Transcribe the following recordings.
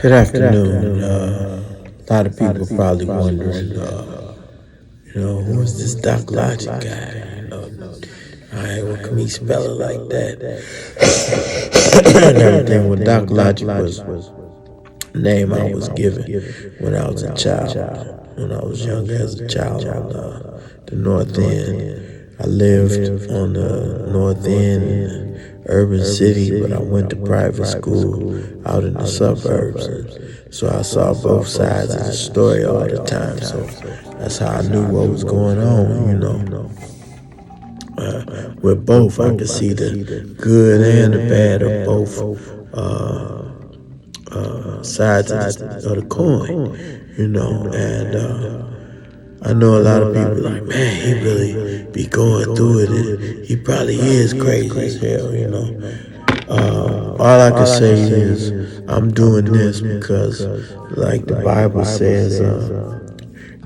Good afternoon. A lot of people probably wondering, who's this Doc Logic guy? All right, well, can we spell it like that? And everything. Well, Doc Logic was the name I was given when I was a child. When I was younger as a child on the North End. I lived on the North End, urban city, but I went to private school out in the suburbs. And so I saw both sides of the story all the time. So that's how I knew what was going on. With both, I could see the good and the bad of both sides of the coin, and I know a lot of people like, man, he really be going through it, and he probably is crazy as hell. All I can say is I'm doing this because, like the Bible says,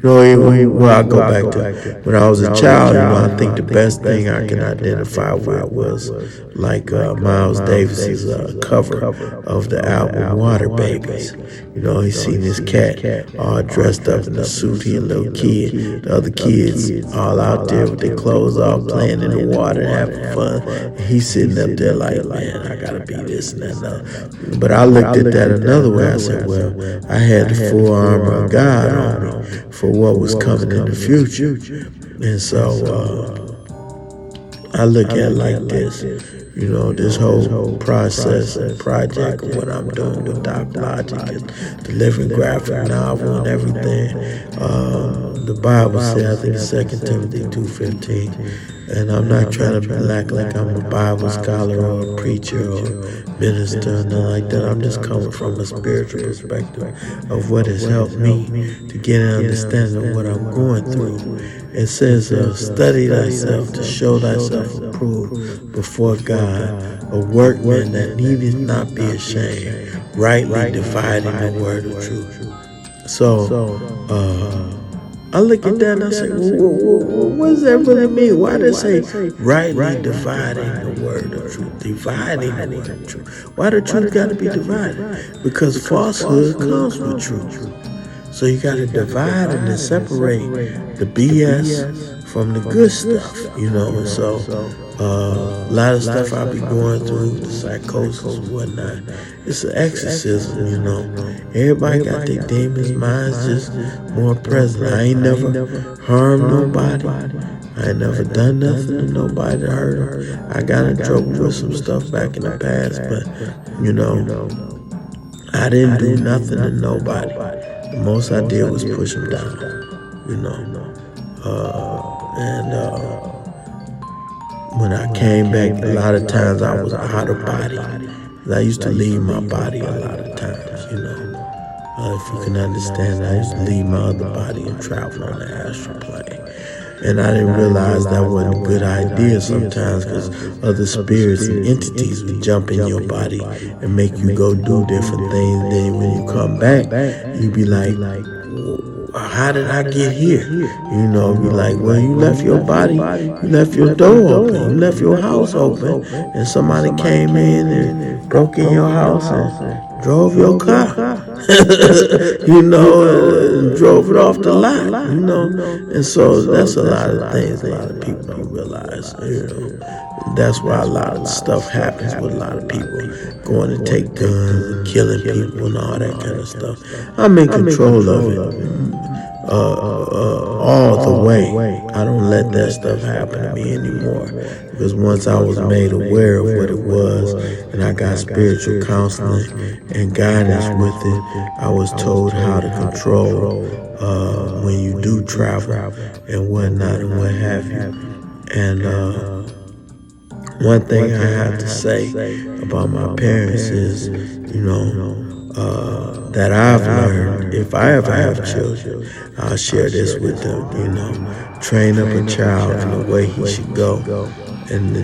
well, I go back to when I was a child. I think the best thing I can identify with was like Miles Davis's cover of the album Water Babies. He seen this cat all dressed up in a suit, he a little kid. The other kids all out there with their clothes off, playing in the water and having fun. And he's sitting up there like, man, I gotta be this and that. But I looked at that another way. I said, well, I had the full armor of God on me for what was coming in the future. And so I look at it like this. This whole process and project of what I'm doing with Doc Logic and the living graphic novel and everything. The Bible says, I think it's 2 Timothy 2:15. And I'm not trying to act like I'm a Bible scholar or a preacher or minister or nothing like that. I'm just coming from a spiritual perspective of what has helped me to get an understanding of what I'm going through. It says, study thyself to show thyself approved before God, a workman that needeth not be ashamed, rightly dividing the word of truth. So, I look at that and I say, what does that really mean? Why does it say rightly dividing the word of truth? Dividing the word of truth. Why the truth got to be divided? Because falsehood comes with truth. So you got to divide and then separate the BS from the good stuff, And so a lot of stuff I be going through, the psychosis and whatnot, it's an exorcism, Everybody got their demons, mine's just more present. I ain't never harmed nobody. I ain't never done nothing to nobody to hurt them. I got in trouble with some stuff back in the past, but, I didn't do nothing to nobody. The most I did was push them down, when I came back, a lot of times I was out of body. I used to leave my body a lot of times, if you can understand, I used to leave my other body and travel on the astral plane. And I didn't realize that wasn't a good idea sometimes, because other spirits and entities would jump in your body and make you go do different things. Then when you come back, you be like, how did I get here? Be like, well, you left your body, you left your door open, you left your house open, and somebody came in and broke in your house and drove your car, and drove it off the lot, And so that's a lot of things a lot of people don't realize, That's why a lot of stuff happens with a lot of people going to take guns and killing people and all that kind of stuff. I'm in control of it. All the way. I don't let that stuff happen to me anymore, because once I was made aware of what it was and I got spiritual counseling and guidance with it, I was told how to control when you do travel and whatnot and what have you. And one thing I have to say about my parents is, that I've learned, if I ever have children, I'll share this with them, train up a child in the way he should go, and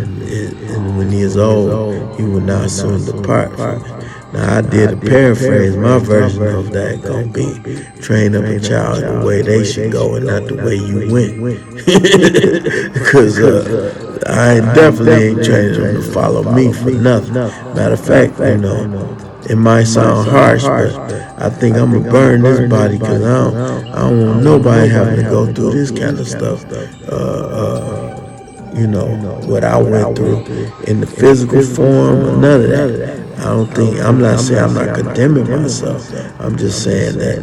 when he is old, he will not soon depart from it. Now I did a paraphrase. My version of that gonna be train up a child the way they should go and not the way you went. Because I definitely ain't training them to follow me for nothing. Matter of fact, It might sound harsh, but I think I'm gonna burn this body because I don't want nobody having to go through this kind of stuff. You know, what I went through in the physical form or none of that. I don't think, I'm not saying I'm not condemning myself. I'm just saying that,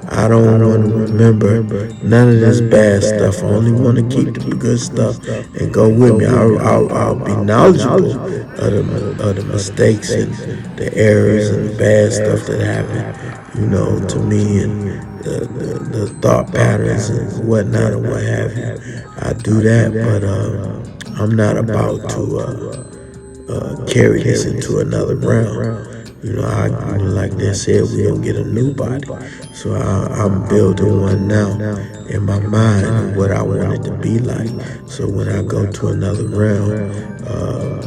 I don't want to remember none of this bad stuff. I only want to keep the good stuff and go with me. I'll be knowledgeable of the mistakes and the errors and the bad stuff that happened, to me, and the thought patterns and whatnot and what have you. I do that, but I'm not about to carry this into another realm. Like they said, we gonna get a new body. So I'm building one now in my mind of what I want it to be like. So when I go to another realm,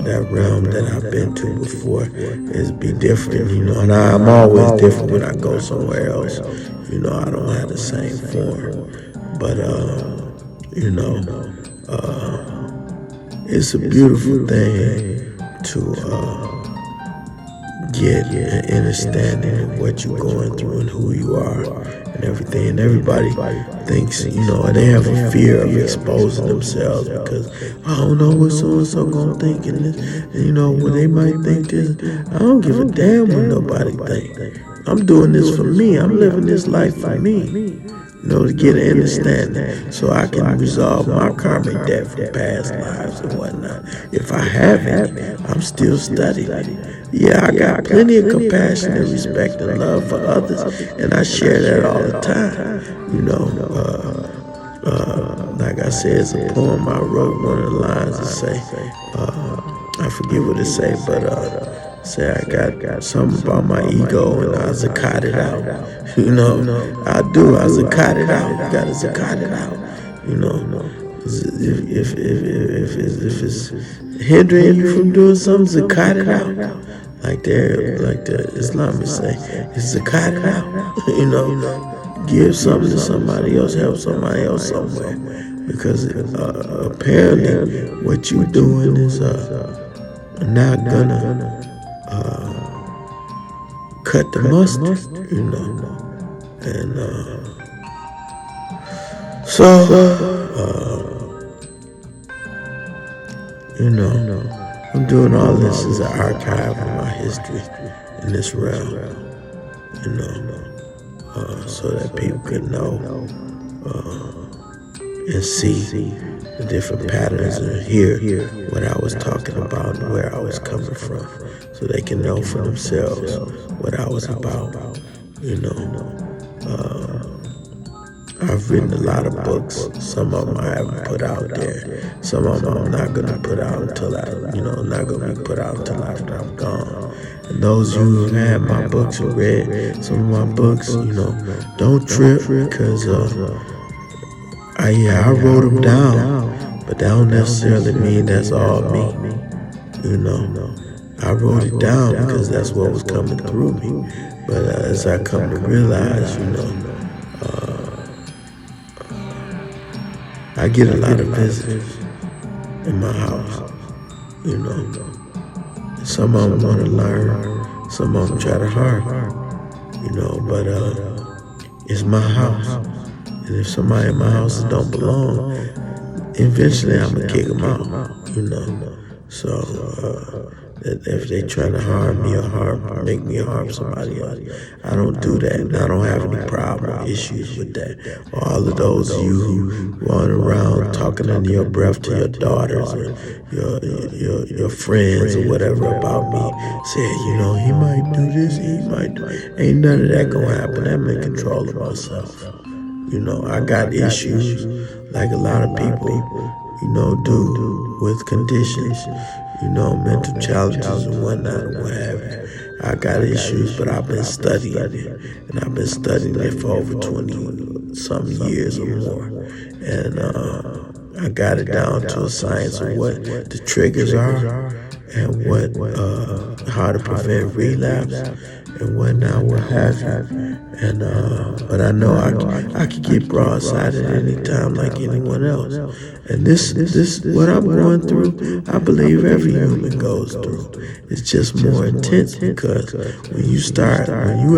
that realm that I've been to before is be different, and I'm always different when I go somewhere else. I don't have the same form. But it's a beautiful thing to get an understanding of what you're going through and who you are and everything. And everybody thinks, and they have a fear of exposing themselves because I don't know what so-and-so gonna think. And what they might think is, I don't give a damn what nobody think. I'm doing this for me. I'm living this life for me. To get an understanding so I can resolve my karmic debt from past lives and whatnot. If I haven't, I'm still studying. Yeah, I got plenty of compassion and respect and love for others, and I share that all the time. Like I said, it's a poem I wrote. One of the lines that say, I forget what it say, but say I got something about my ego and I zakat it out. I do. I zakat it out. You gotta zakat it out. If it's hindering you from doing something, zakat it out. Like the Islamists say, it's zakat it out. Give something to somebody else, help somebody else somewhere. Because apparently what you're doing is not gonna cut the mustard, and I'm doing all this as an archive of my history in this realm, so that people can know and see the different patterns and hear what I was talking about and where I was coming from, so they can know for themselves what I was about. I've written a lot of books. Some of them I haven't put out there. Some of them I'm not gonna put out until not gonna be put out until after I'm gone. And those who have had my books and read some of my books, don't trip, because I wrote them down, but that don't necessarily mean that's all me. I wrote it down because that's what was coming through me. But as I come to realize, I get a lot of visitors in my house. Some of them want to learn, some of them try to harm. But it's my house. And if somebody in my house don't belong, eventually I'm going to kick them out, So if they try to harm me or make me harm somebody else, I don't do that. And I don't have any problem or issues with that. All of those of you who run around talking under your breath to your daughters or your friends or whatever about me, saying, he might do this, he might do. Ain't none of that going to happen. I'm in control of myself. I got issues like a lot of people, do with conditions, mental challenges and whatnot and what have you. I got issues, but I've been studying it, and I've been studying it for over 20-some years or more. And I got it down to a science of what the triggers are, and how to prevent relapse and whatnot, what have you. And but I know I could get broadsided anytime like anyone else. And this what I'm going through, I believe every human goes through. It's just more intense because when you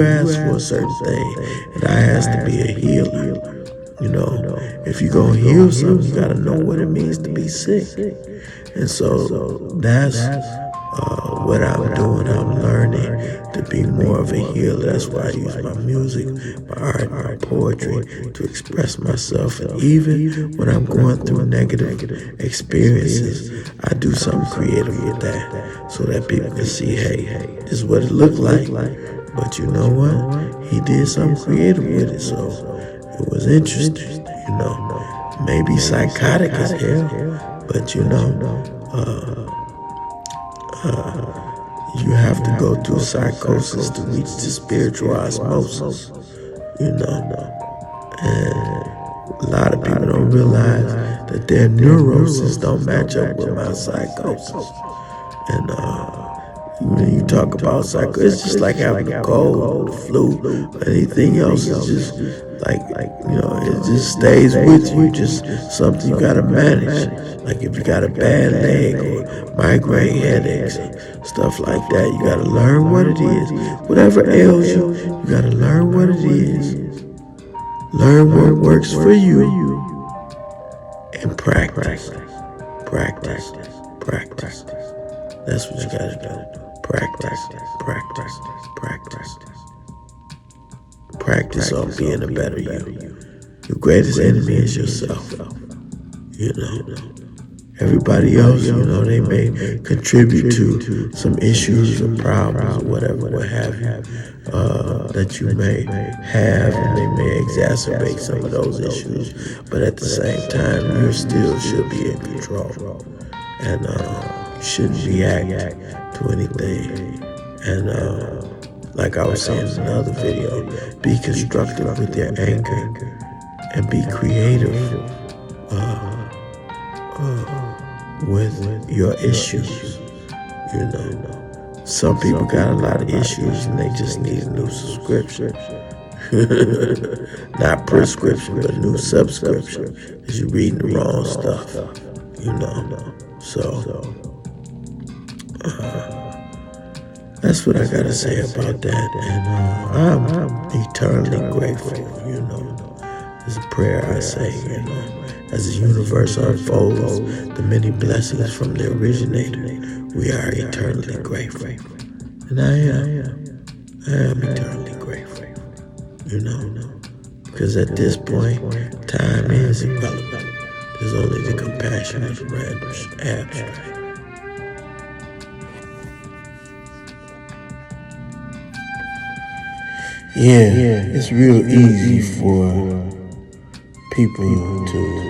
ask for a certain thing, and I ask to be a healer. If you're going to heal something, you got to know what it means to be sick. And so that's what I'm doing. I'm learning to be more of a healer. That's why I use my music, my art, my poetry to express myself. And even when I'm going through negative experiences, I do something creative with that so that people can see, hey, this is what it looked like. But you know what? He did something creative with it. So it was interesting, maybe psychotic as hell, but you have to go through psychosis to reach the spiritual osmosis, and a lot of people don't realize that their neurosis don't match up with my psychosis. And when you talk about psychosis, it's just like having a cold or the flu or anything else. It's just like it just stays with you. Just something you gotta manage. Like if you got a bad leg or migraine headaches and stuff like that, you gotta learn what it is. Whatever ails you, you gotta learn what it is. Learn what works for you and practice. Practice. Practice. That's what you gotta do. Practice. Practice. Practice. Practice on being a better you. Your greatest enemy is yourself. Everybody else, they may contribute to some issues or problems or whatever, what have you, that you may have, and they may exacerbate some of those issues. But at the same time, you still should be in control. And you shouldn't react to anything. And like I was saying in another video, be constructive with your anger and be creative with your issues. Some people got a lot of issues and they just need a new subscription. Not prescription, but new subscription, because you're reading the wrong stuff. So that's what I gotta say about that. And I'm eternally grateful. It's a prayer I say. As the universe unfolds the many blessings from the originator, we are eternally grateful. And I am eternally grateful. Because at this point, time is irrelevant. There's only the compassionate abstract. Yeah, it's real easy for people to,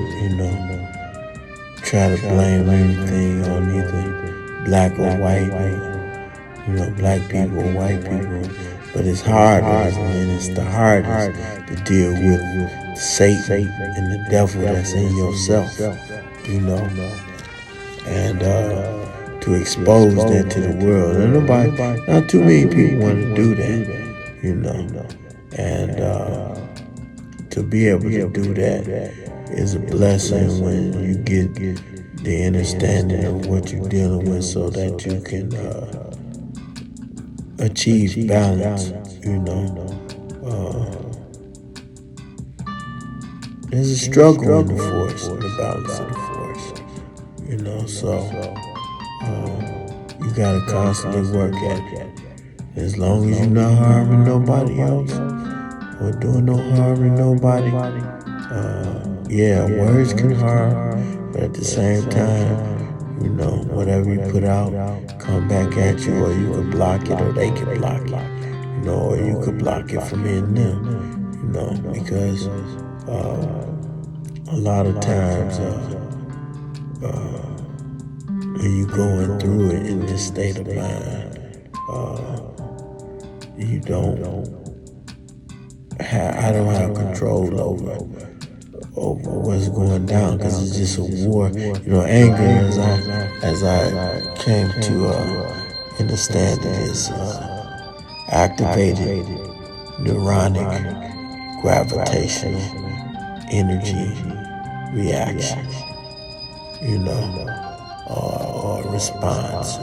try to blame everything on either black or white, black people or white people. But it's harder, and it's the hardest to deal with Satan and the devil that's in yourself, and to expose that to the world. And not too many people want to do that, and to be able to do that is a blessing when you get the understanding of what you're dealing with so that you can achieve balance, There's a struggle in the force, in the balance of the force, so you gotta constantly work at it. As long as you're not harming nobody else or doing no harm to nobody, words can harm, but at the same time, whatever you put out, come back at you, or you can block it, or they can block it, or you could block it from in them, because a lot of times when you're going through it in this state of mind, I don't have control over what's going down, because it's just a war. Anger, as I came to understand it, is activated neuronic gravitational energy reaction, or response.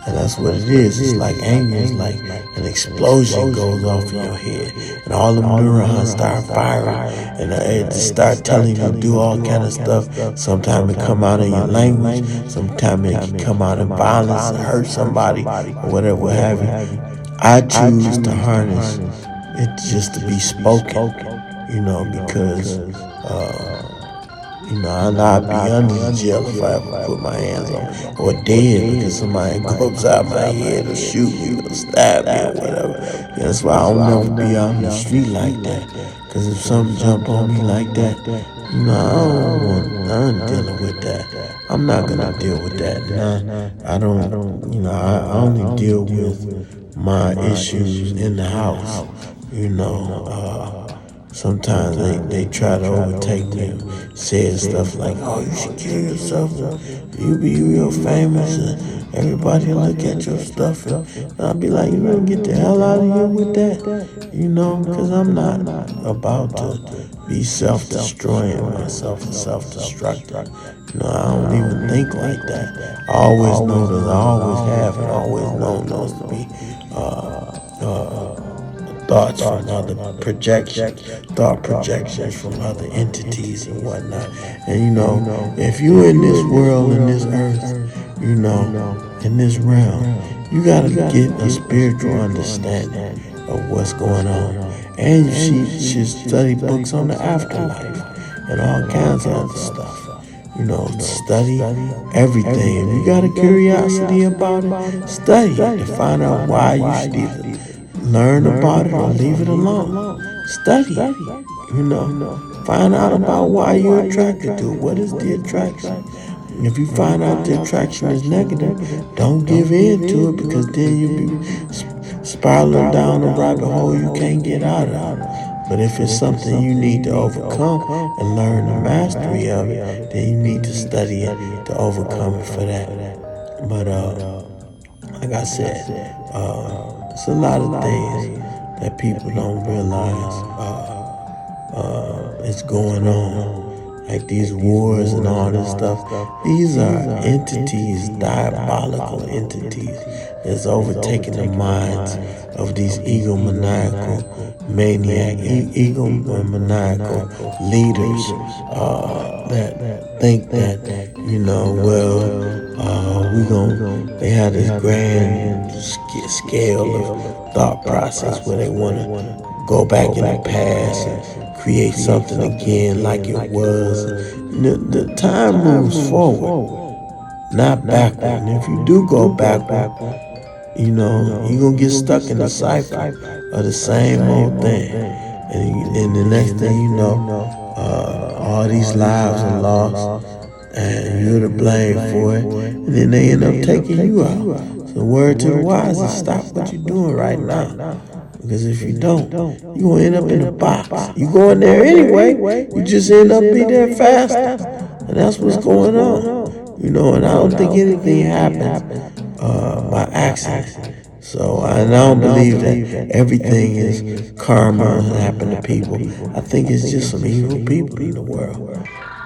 And that's what it is. It's like anger is like an explosion goes off in your head, and all the neurons start firing, and it start telling you to do all kind of stuff. Sometimes it come out in your language, sometimes it can come out in violence and hurt somebody or whatever, what have you. I choose to harness it just to be spoken, because I'd be under the jail if I ever put my hands on, or dead because somebody goes out my head or shoot me or stab me or whatever. That's why I'll never be out in the street like that. Because if something jump on me like that, I'm dealing with that. I'm not gonna deal with that. I don't. I only deal with my issues in the house. Sometimes they try to overtake me and say stuff like, "Oh, you should kill yourself. You be real famous, and everybody look at your stuff." And I'll be like, "You don't get the hell out of here with that," because I'm not about to be self-destroying myself or self-destructing. I don't even think like that. I always know that I always have and always known those to be thoughts from other thought projections from other entities and whatnot. And if you're in this world, in this earth, in this realm, you gotta get a spiritual understanding of what's going on. And you should study books on the afterlife and all kinds of other stuff. Study everything. If you got a curiosity about it, study it to find out why you should either learn about it or leave it alone. Study it. Find out about why you're attracted to it. What is the attraction? If you find out the attraction is negative, don't give in to it, because then you'll be spiraling down a rabbit hole you can't get out of. But if it's something you need to overcome and learn the mastery of it, then you need to study it to overcome it for that. But like I said, it's a lot of things that people don't realize is going on. Like these wars and all this stuff. These are entities, diabolical entities, that's overtaking the minds of these egomaniacal leaders that think that, they have this grand scale of thought process where they want to go back in the past and create something again like it was. The time moves forward, not backward. And if you do go backward, you're going to get stuck in the cycle of the same old thing. And the next thing you know, all these lives are lost, and you're to blame for it. And then they end up taking you out. So word to the wise is stop what you're doing right now. Because if you don't, you're going to end up in a box. You go in there anyway, you just end up be there faster. And that's what's going on. And I don't think anything happens by accident. So I don't believe that everything is karma happen to people. I think it's just some evil people in the world.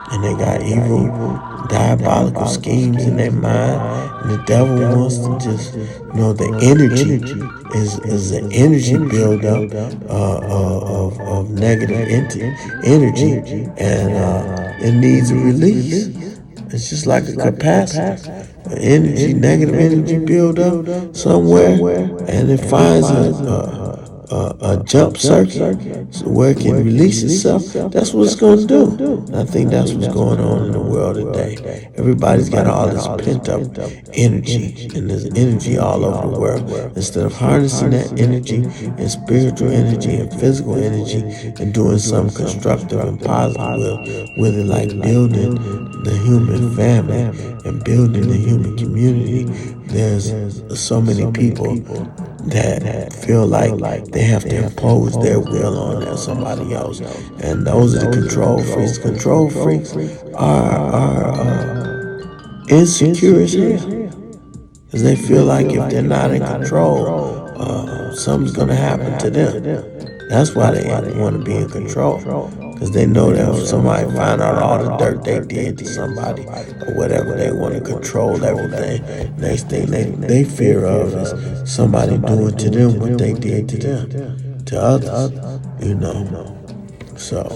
And they got evil, diabolical schemes in their mind. And the devil wants to just, the energy is an energy buildup of negative energy. And it needs a release. It's just like a capacitor. Negative energy build up somewhere, and it finds a jump circuit where it can release itself. That's what it's going to do. And I think that's what's going on in the world today. Everybody's got all this pent up energy, and there's energy all over the world. Instead of harnessing that energy and spiritual energy and physical energy and doing something constructive and positive with it, like building the human family and building the human community, there's so many people that feel like they have to impose their will on somebody else, and those are the control freaks. Control freaks are insecure as hell, because they feel like if they're not in control, something's gonna happen to them. That's why they want to be in control, because they know that if somebody find out all the dirt they did to somebody or whatever, they want to control everything. Next thing they fear of is somebody doing to them what they did to them, to others, you know. So,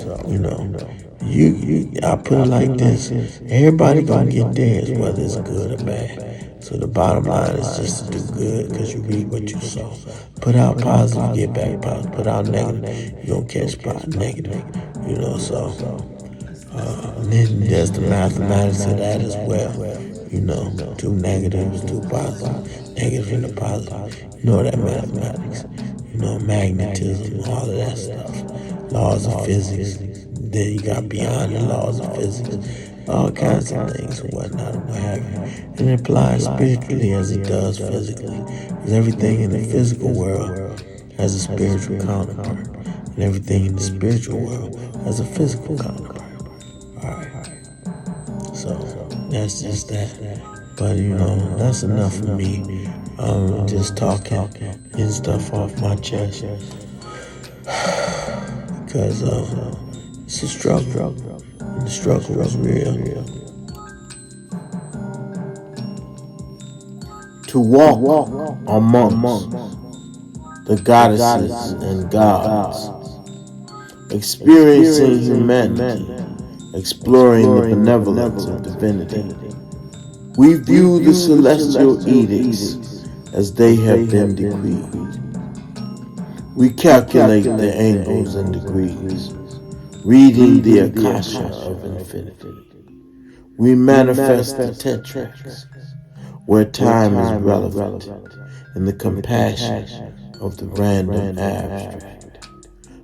I put it like this: everybody gonna get theirs, whether it's good or bad. So the bottom line is just to do good, because you reap what you sow. Put out positive, get back positive. Put out negative, you gonna catch negative. And then there's the mathematics of that as well. Two negatives, two positive, negative and a positive. You know that mathematics. Magnetism, all of that stuff. Laws of physics. Then you got beyond the laws of physics. All kinds of things and whatnot and what have you. And it applies spiritually as it does physically. Because everything in the physical world has a spiritual counterpart. And everything in the spiritual world has a physical counterpart. Alright. So that's just that. But that's enough for me. Just talking, getting stuff off my chest. Because it's a struggle. And the struggle was real. To walk amongst the goddesses and gods, experiencing humanity, exploring the benevolence of divinity. We view the celestial edicts as they have been decreed. We calculate the angles and degrees, reading the Akasha of infinity. We manifest the tetrax, where time is relevant, in the compassion of the random abstract.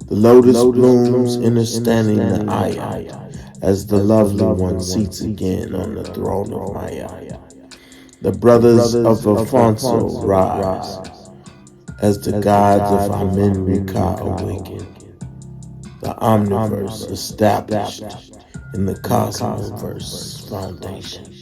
The lotus blooms understanding the ayat, as the lovely one seats again on the throne of Maya. The brothers of Alfonso rise, as the gods of Amen-Rika awaken. The omniverse established in the cosmoverse foundation.